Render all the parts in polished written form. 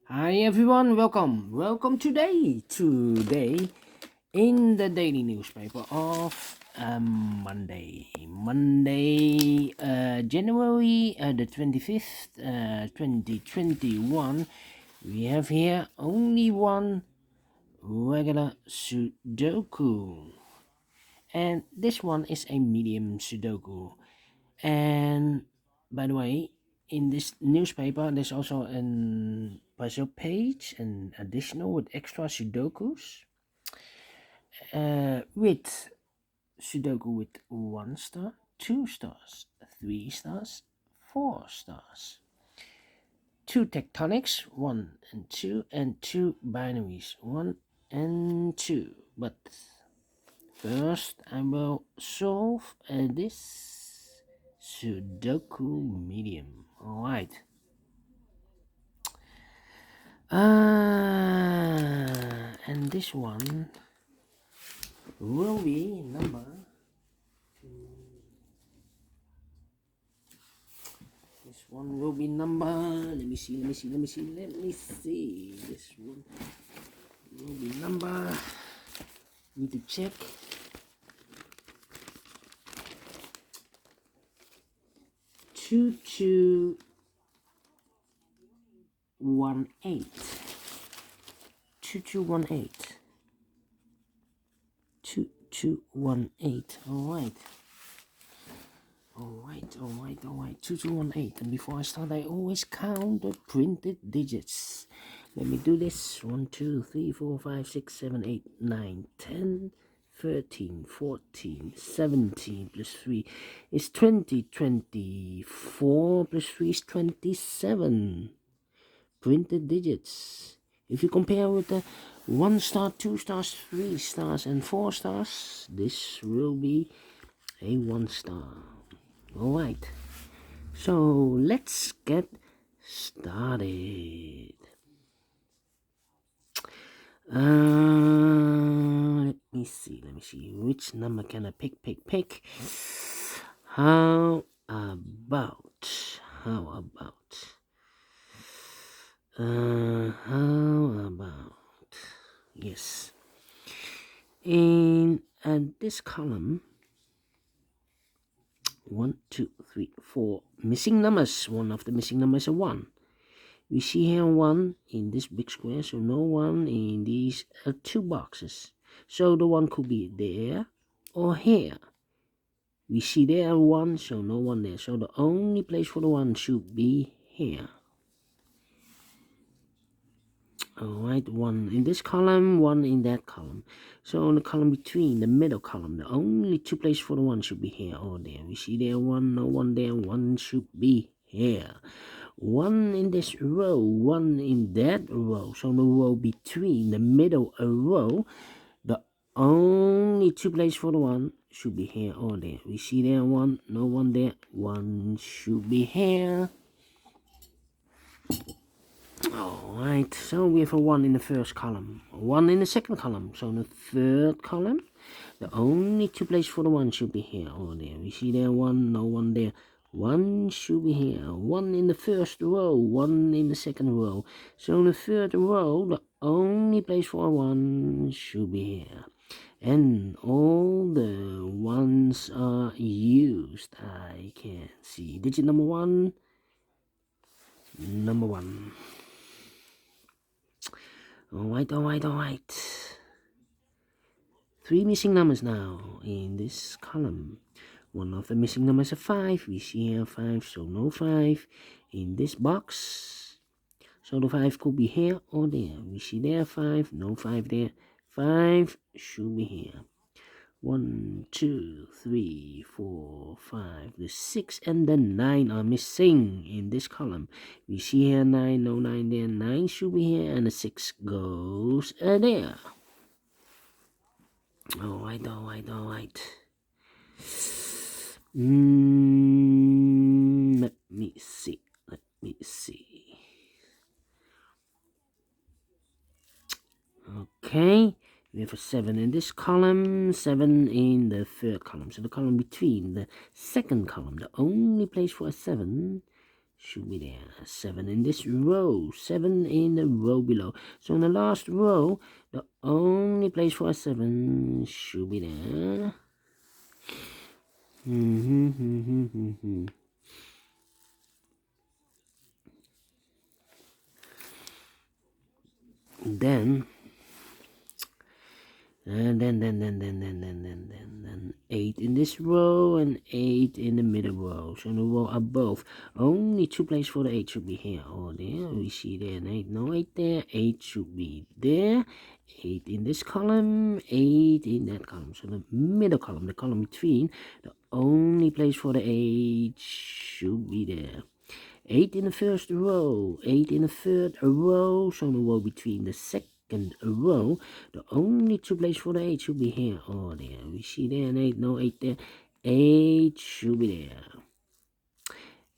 Hi everyone, welcome today in the daily newspaper of Monday, January the 25th, 2021. We have here only one regular Sudoku, and this one is a medium Sudoku. And by the way, in this newspaper, there's also an puzzle page, and additional with extra Sudokus, with Sudoku with 1 star, 2 stars, 3 stars, 4 stars, 2 tectonics, 1 and 2, and 2 binaries, 1 and 2. But first, I will solve this Sudoku Medium. Alright. And this one will be number. This one will be number. Let me see. This one will be number. Need to check. 2218. 2218. 2218. Alright. 2218. And before I start, I always count the printed digits. Let me do this. 1, 2, 3, 4, 5, 6, 7, 8, 9, 10, 13, 14, 17 plus 3 is 20. 24 plus 3 is 27 printed digits. If you compare with the 1 star, 2 stars, 3 stars, and 4 stars, this will be a 1 star. Alright, so let's get started. Let me see. Which number can I pick? How about? Yes. In this column, 1, 2, 3, 4 missing numbers. One of the missing numbers is a 1. We see here 1 in this big square, so no 1 in these 2 boxes. So the 1 could be there or here. We see there 1, so no 1 there. So the only place for the 1 should be here. Alright, 1 in this column, 1 in that column. So in the column between, the middle column, the only 2 places for the 1 should be here or there. We see there 1, no 1 there, 1 should be here. 1 in this row, 1 in that row. So the row between, the middle row, the only 2 places for the 1 should be here or there. We see there 1, no 1 there, 1 should be here. Alright, so we have a 1 in the first column, 1 in the second column. So in the third column, the only 2 places for the 1 should be here or there. We see there 1, no 1 there, 1 should be here. 1 in the first row, 1 in the second row. So in the third row, the only place for 1 should be here. And all the 1s are used. I can see digit number 1. Number 1. Alright. 3 missing numbers now in this column. One of the missing numbers is 5. We see here 5, so no 5 in this box. So the 5 could be here or there. We see there 5, no 5 there. 5 should be here. 1, 2, 3, 4, 5. The 6 and the 9 are missing in this column. We see here 9, no 9 there. 9 should be here, and the 6 goes there. Alright. Let me see. Okay, we have a 7 in this column, 7 in the third column. So the column between, the second column, the only place for a 7 should be there. 7 in this row, 7 in the row below. So in the last row, the only place for a 7 should be there. Then 8 in this row and 8 in the middle row. So in the row above, only 2 places for the 8 should be here or there. We see there an 8, no 8 there. 8 should be there. 8 in this column, 8 in that column. So the middle column, the column between, the only place for the 8 should be there. 8 in the first row, 8 in the third row. So in the row between the second row, the only 2 places for the 8 should be here or there. We see there an 8, no 8 there. 8 should be there.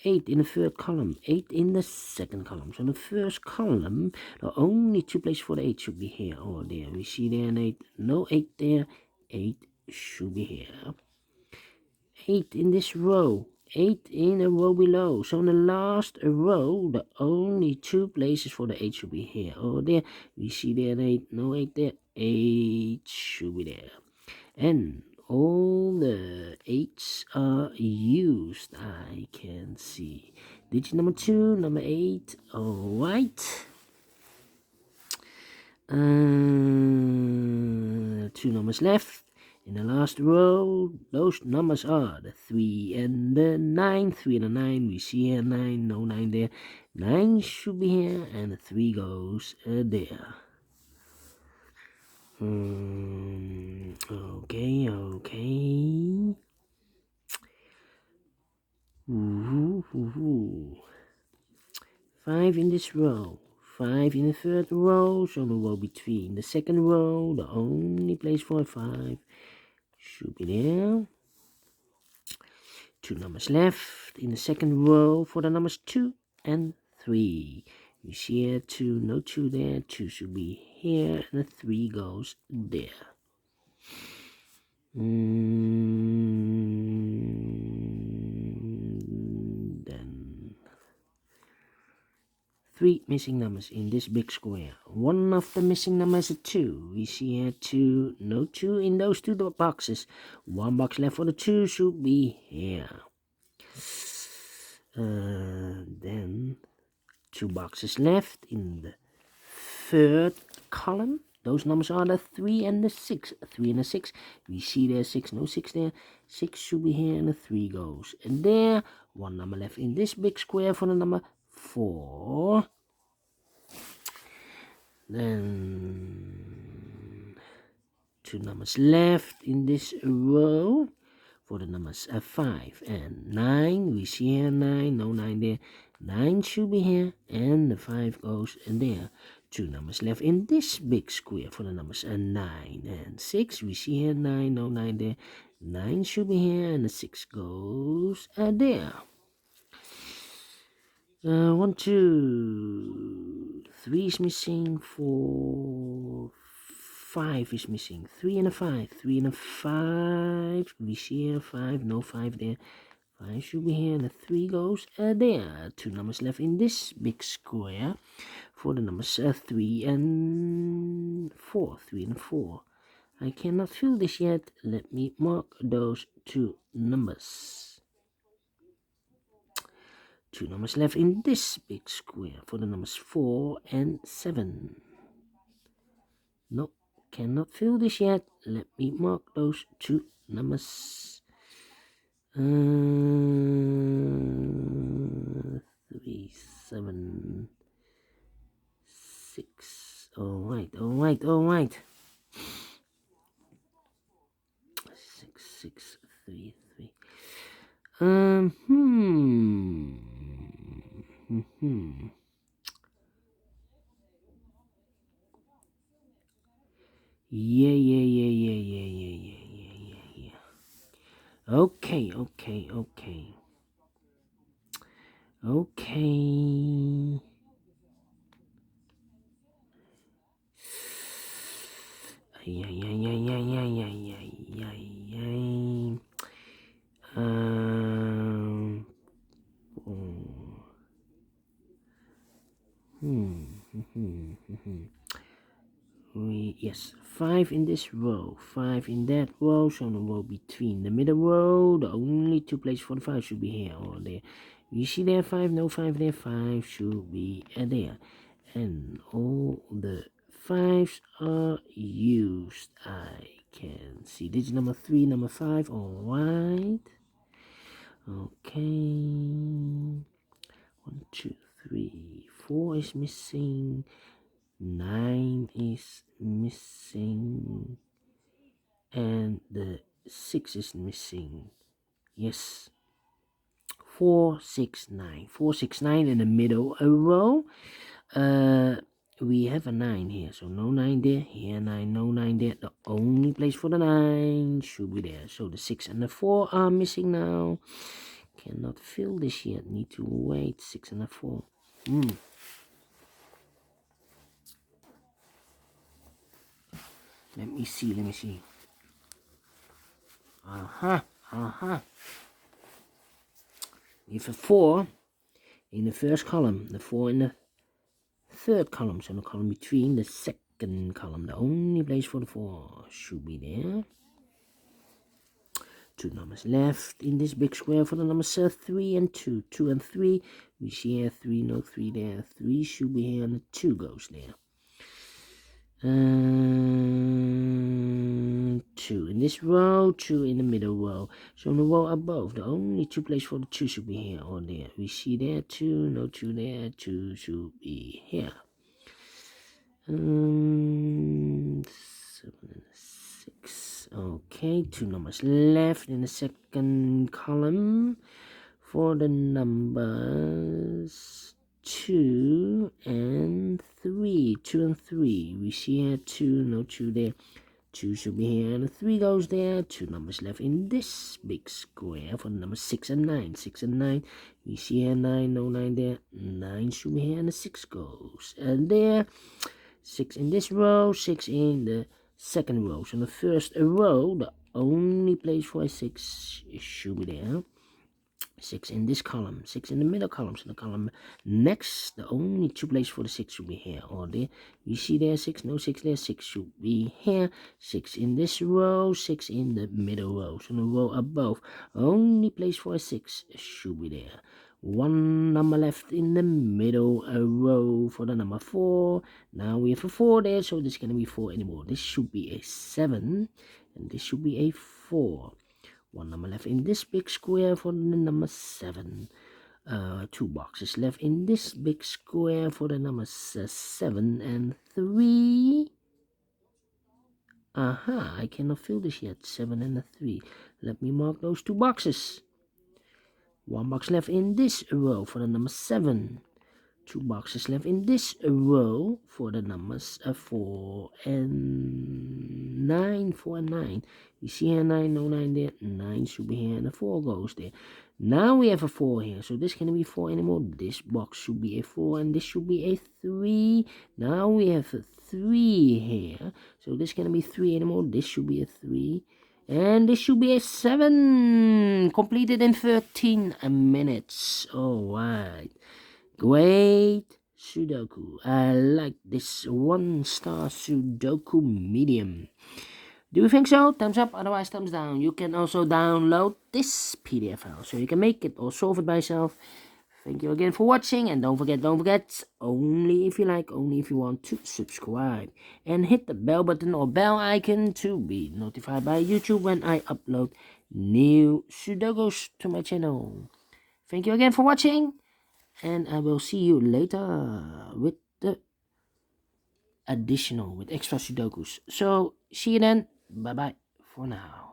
8 in the third column, 8 in the second column. So in the first column, the only 2 places for the 8 should be here or there. We see there an 8, no 8 there. 8 should be here. 8 in this row, 8 in a row below. So in the last row, the only 2 places for the 8 should be here or there. We see there an 8, no 8 there. 8 should be there. And all the 8s are used, I can see. Digit number 2, number 8, alright. 2 numbers left. In the last row, those numbers are the 3 and the 9. 3 and the 9, we see here 9, no 9 there. 9 should be here, and the 3 goes there. Okay. 5 in this row. 5 in the third row, so the row between the second row, the only place for 5 should be there. 2 numbers left in the second row for the numbers 2 and 3. You see here 2, no 2 there, 2 should be here, and the 3 goes there. Then 3 missing numbers in this big square. One of the missing numbers is a 2. We see here 2, no 2 in those 2 boxes. 1 box left for the 2 should be here. Then 2 boxes left in the third column. Those numbers are the 3 and the 6. 3 and the 6. We see there 6, no 6 there. 6 should be here and the 3 goes. And there, 1 number left in this big square for the number 4. Then 2 numbers left in this row for the numbers 5 and 9. We see here 9, no 9 there. 9 should be here and the 5 goes in there. 2 numbers left in this big square for the numbers 9 and 6. We see here 9, no 9 there. 9 should be here and the 6 goes there. 1, 2, 3 is missing, 4, 5 is missing, 3 and a 5, 3 and a 5, we see here 5, no 5 there, 5 should be here, and the 3 goes there. 2 numbers left in this big square for the numbers 3 and 4, 3 and 4. I cannot fill this yet, let me mark those 2 numbers. 2 numbers left in this big square for the numbers 4 and 7. Nope, cannot fill this yet. Let me mark those 2 numbers. 3, 7, 6. Alright. 6, 6, 3, 3. Yeah. Okay. Yes, 5 in this row, 5 in that row, so the row between the middle row, the only two places for the 5 should be here or there. You see there 5, no 5 there, 5 should be there. And all the 5s are used. I can see digit number 3, number 5, alright. Okay. 1, 2, 3, 4 is missing. 9 is missing. And the 6 is missing. Yes. 4, 6, 9. 4, 6, 9 in the middle a row. We have a 9 here, so no 9 there. Here 9, no 9 there. The only place for the 9 should be there. So the 6 and the 4 are missing now. Cannot fill this yet. Need to wait. 6 and a 4. Let me see. We have a 4 in the first column. The 4 in the third column. So the column between the second column. The only place for the 4 should be there. 2 numbers left in this big square for the numbers 3 and 2. 2 and 3. We see here 3, no 3 there. 3 should be here and the 2 goes there. 2 in this row, 2 in the middle row. So in the row above, the only two places for the 2 should be here or there. We see there 2, no 2 there. 2 should be here. 7 and 6. Okay, 2 numbers left in the second column for the numbers 2 and 3. 2 and 3. We see here 2, no 2 there. 2 should be here and the 3 goes there. 2 numbers left in this big square for the numbers 6 and 9. 6 and 9. We see here 9, no 9 there. 9 should be here and the 6 goes and there. 6 in this row, 6 in the second row. So in the first row, the only place for a 6 should be there. 6 in this column, 6 in the middle column. So the column next, the only two places for the 6 should be here or there. You see there 6, no 6 there, 6 should be here. 6 in this row, 6 in the middle row. So the row above, only place for a 6 should be there. 1 number left in the middle row for the number 4. Now we have a 4 there, so this is going to be 4 anymore. This should be a 7, and this should be a 4. 1 number left in this big square for the number 7. 2 boxes left in this big square for the numbers 7 and 3. I cannot fill this yet. 7 and 3. Let me mark those 2 boxes. 1 box left in this row for the number 7. 2 boxes left in this row for the numbers 4 and 9. 4 and 9. You see here 9, no 9 there. 9 should be here and the 4 goes there. Now we have a 4 here. So this can't be 4 anymore. This box should be a 4 and this should be a 3. Now we have a 3 here. So this can't be 3 anymore. This should be a 3. And this should be a 7. Completed in 13 minutes. Alright. Great Sudoku. I like this 1-star Sudoku Medium. Do you think so? Thumbs up, otherwise thumbs down. You can also download this PDF file so you can make it or solve it by yourself. Thank you again for watching, and don't forget, only if you like, only if you want to subscribe. And hit the bell button or bell icon to be notified by YouTube when I upload new Sudokus to my channel. Thank you again for watching, and I will see you later with the additional, with extra Sudokus. So, see you then. Bye-bye for now.